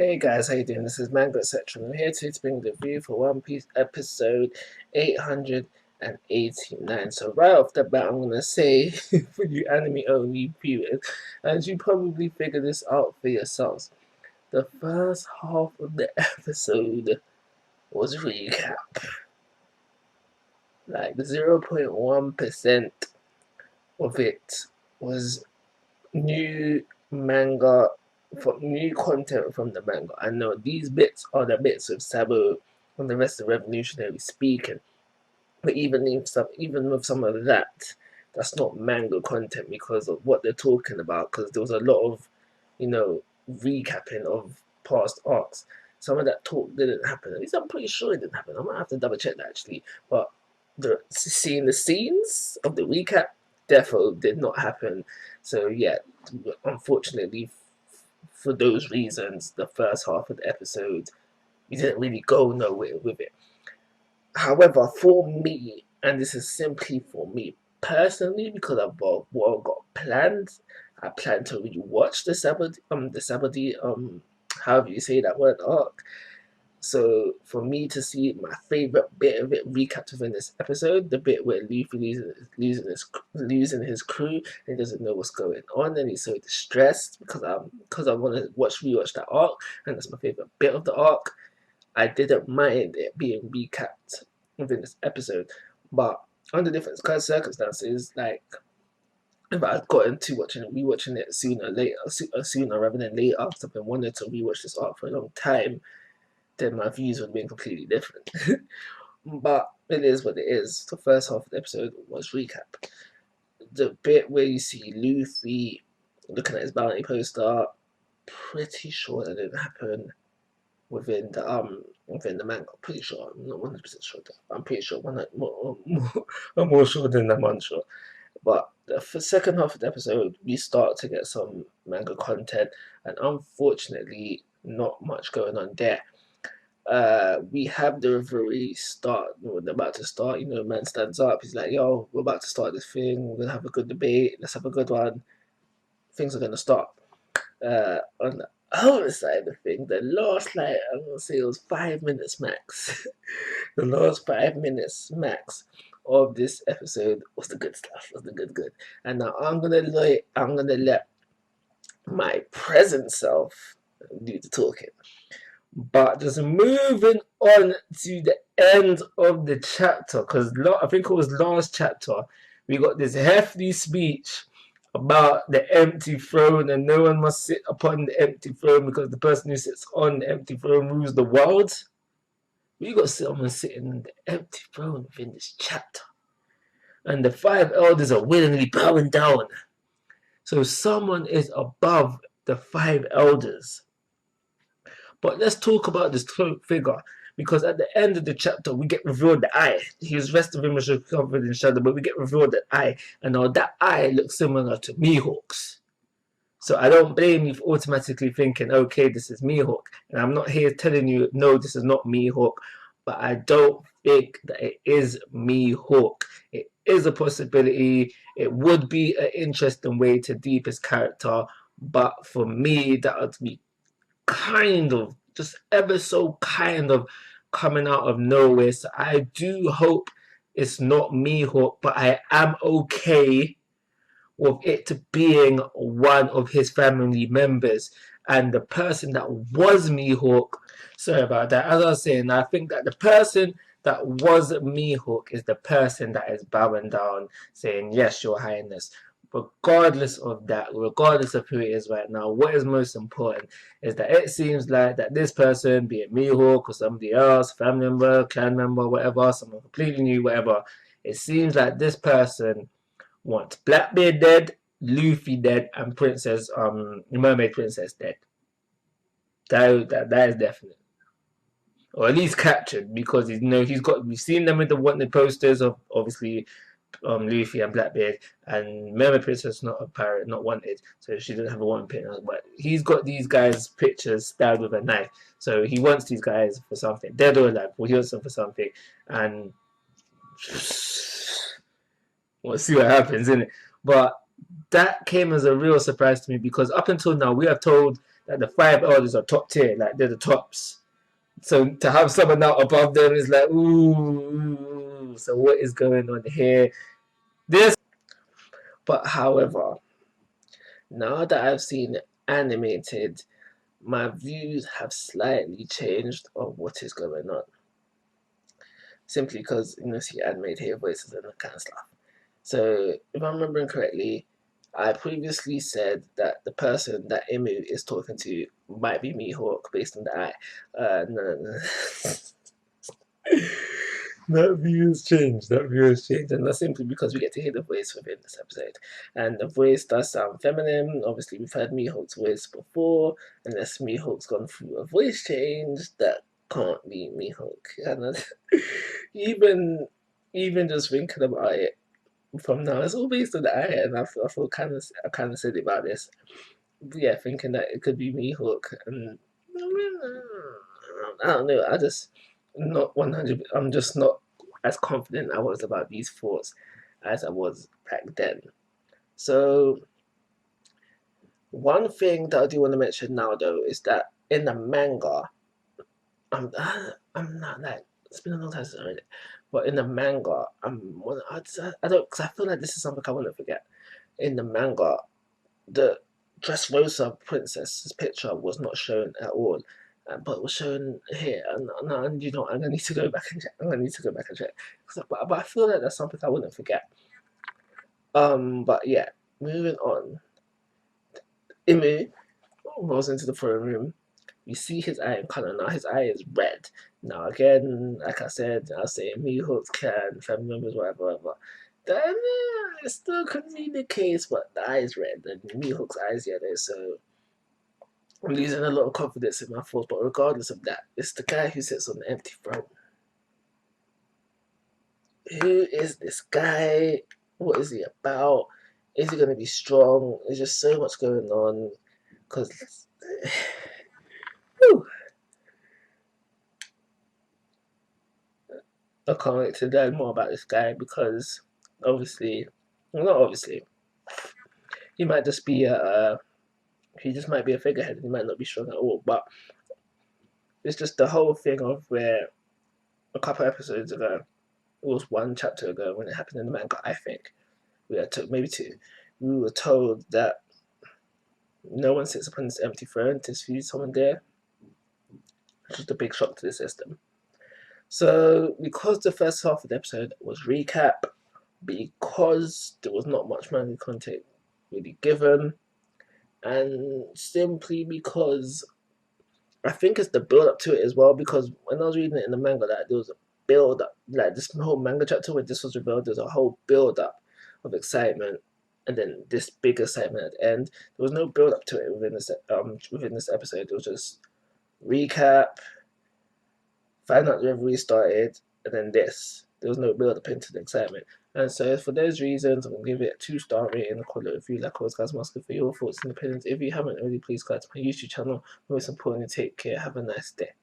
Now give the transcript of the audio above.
Hey guys, how you doing? This is Manga, etc. I'm here today to bring the review for One Piece episode 889. So right off the bat, I'm gonna say for you anime only viewers, as you probably figure this out for yourselves, the first half of the episode was recap. Like 0.1% of it was new manga from new content from the manga. I know these bits are the bits with Sabo and the rest of Revolutionary speaking, but even with some of that, that's not manga content because of what they're talking about. Because there was a lot of, recapping of past arcs. Some of that talk didn't happen. At least I'm pretty sure it didn't happen. I might have to double check that actually. But seeing the scenes of the recap defo did not happen. So yeah, unfortunately, for those reasons, the first half of the episode we didn't really go nowhere with it. However, for me, and this is simply for me personally, because I've got plans, I plan to rewatch the Sabadi, however you say that word, arc. So for me to see my favorite bit of it recapped within this episode, the bit where Luffy losing his crew and he doesn't know what's going on and he's so distressed because I want to rewatch that arc and that's my favorite bit of the arc. I didn't mind it being recapped within this episode, but under different circumstances, like if I had gotten to rewatching it sooner rather than later, because I've been wanting to rewatch this arc for a long time, then my views would have been completely different. But it is what it is. The first half of the episode was recap. The bit where you see Luffy looking at his bounty poster, pretty sure that didn't happen within the manga. Pretty sure. I'm not 100% sure. I'm pretty sure. I'm more sure than I'm unsure. But the second half of the episode, we start to get some manga content, and unfortunately, not much going on there. We have the referee start, they're about to start, man stands up, he's like, yo, we're about to start this thing, we're gonna have a good debate, let's have a good one, things are gonna start. On the other side of the thing, the last, I'm gonna say it was 5 minutes max, the last 5 minutes max of this episode was the good stuff, was the good. And now I'm gonna let my present self do the talking. But just moving on to the end of the chapter, because I think it was last chapter, we got this hefty speech about the empty throne and no one must sit upon the empty throne because the person who sits on the empty throne rules the world. We got someone sitting on the empty throne within this chapter. And the 5 elders are willingly bowing down. So someone is above the 5 elders. But let's talk about this cloak figure, because at the end of the chapter, we get revealed the eye. His rest of him was covered in shadow, but we get revealed the eye. And now that eye looks similar to Mihawk's. So I don't blame you for automatically thinking, okay, this is Mihawk. And I'm not here telling you, no, this is not Mihawk. But I don't think that it is Mihawk. It is a possibility. It would be an interesting way to deep his character. But for me, that would be kind of, just ever so kind of coming out of nowhere. So I do hope it's not Mihawk, but I am okay with it being one of his family members. And the person that was Mihawk, sorry about that, as I was saying, I think that the person that was Mihawk is the person that is bowing down, saying, yes, your highness. Regardless of that, regardless of who it is right now, what is most important is that it seems like that this person, be it Mihawk or somebody else, family member, clan member, whatever, someone completely new, whatever, it seems like this person wants Blackbeard dead, Luffy dead, and Mermaid Princess dead. That is definite. Or at least captured, because we've seen them with the wanted posters of obviously Luffy and Blackbeard, and Mermaid Princess not a pirate, not wanted, so she doesn't have a wanted picture. But he's got these guys' pictures stabbed with a knife, so he wants these guys for something, dead or alive. Well, he wants them for something, and we'll see what happens, innit? But that came as a real surprise to me because up until now we are told Like the 5 elders are top tier, like they're the tops. So to have someone now above them is like, ooh. So what is going on here? But however, now that I've seen it animated, my views have slightly changed on what is going on. Simply because see animated hair voices and that kind of stuff. So if I'm remembering correctly, I previously said that the person that Emu is talking to might be Mihawk based on the eye. No. That view has changed. And that's simply because we get to hear the voice within this episode. And the voice does sound feminine. Obviously, we've heard Mihawk's voice before, unless Mihawk's gone through a voice change that can't be Mihawk. And even just thinking about it from now, it's all based on the eye, and I feel kind of silly about this. But yeah, thinking that it could be Mihawk, and I don't know. I just not 100. I'm just not as confident I was about these thoughts as I was back then. So one thing that I do want to mention now, though, is that in the manga, I'm not like it's been a long time since I read it, but in the manga, I don't because I feel like this is something I want to forget. In the manga, the Dressrosa princess's picture was not shown at all, but it was shown here. And I'm gonna need to go back and check. But I feel like that's something I wouldn't forget. But yeah, moving on. Imu rolls into the throne room. You see his eye in color now. His eye is red. Now again, like I said, I'll say Mihawk's clan, family members, whatever. Then it still could be the case, but the eye is red and Mihawk's eye is yellow. So I'm losing a lot of confidence in my thoughts. But regardless of that, it's the guy who sits on the empty throne. Who is this guy? What is he about? Is he going to be strong? There's just so much going on. Because I can't wait to learn more about this guy because obviously, well, not obviously, he might just be he just might be a figurehead. He might not be strong at all. But it's just the whole thing of where a couple episodes ago, it was one chapter ago when it happened in the manga. I think we had maybe two. We were told that no one sits upon this empty throne. There's someone there, which was a big shock to the system. So because the first half of the episode was recap, because there was not much manga content really given, and simply because I think it's the build up to it as well. Because when I was reading it in the manga, like there was a build up, like this whole manga chapter where this was revealed, there's a whole build up of excitement, and then this big excitement at the end. There was no build up to it within this episode. It was just recap, find out the reverie started, and then this. There was no build up into the excitement. And so for those reasons, I'm going to give it a 2-star rating. Call it a review. Like always, guys, I'm asking for your thoughts and opinions. If you haven't already, please go to my YouTube channel. Most importantly, take care. Have a nice day.